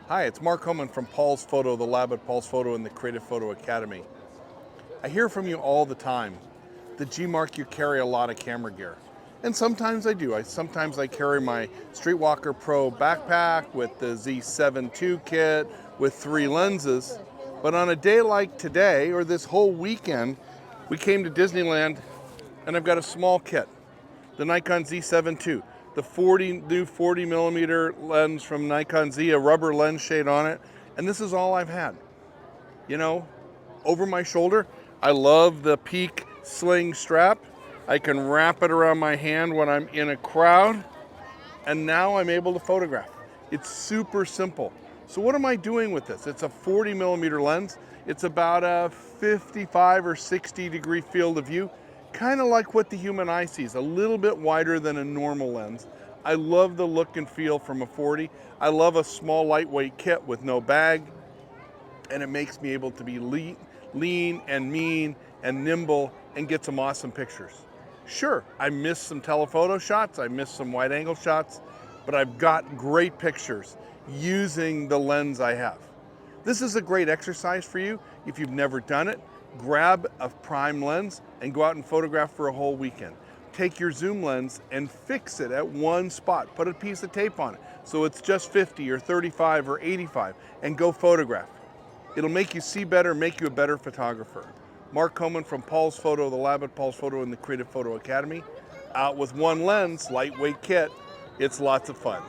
Hi, it's Mark Homan from Paul's Photo, the lab at Paul's Photo and the Creative Photo Academy. I hear from you all the time that, gee, Mark, you carry a lot of camera gear. And sometimes I do. Sometimes I carry my Streetwalker Pro backpack with the Z7ii kit with 3 lenses. But on a day like today, or this whole weekend, we came to Disneyland and I've got a small kit, the Nikon Z7ii. The new 40 millimeter lens from Nikon Z, a rubber lens shade on it, and this is all I've had. You know, over my shoulder, I love the Peak sling strap. I can wrap it around my hand when I'm in a crowd, and now I'm able to photograph. It's super simple. So what am I doing with this? It's a 40 millimeter lens. It's about a 55 or 60 degree field of view, kind of like what the human eye sees, a little bit wider than a normal lens. I love the look and feel from a 40. I love a small lightweight kit with no bag, and it makes me able to be lean and mean and nimble and get some awesome pictures. Sure, I missed some telephoto shots, I missed some wide angle shots, but I've got great pictures using the lens I have. This is a great exercise for you. If you've never done it, grab a prime lens and go out and photograph for a whole weekend. Take your zoom lens and fix it at one spot. Put a piece of tape on it so it's just 50 or 35 or 85 and go photograph. It'll make you see better, make you a better photographer. Mark Homan from Paul's Photo, the lab at Paul's Photo and the Creative Photo Academy. Out with one lens, lightweight kit. It's lots of fun.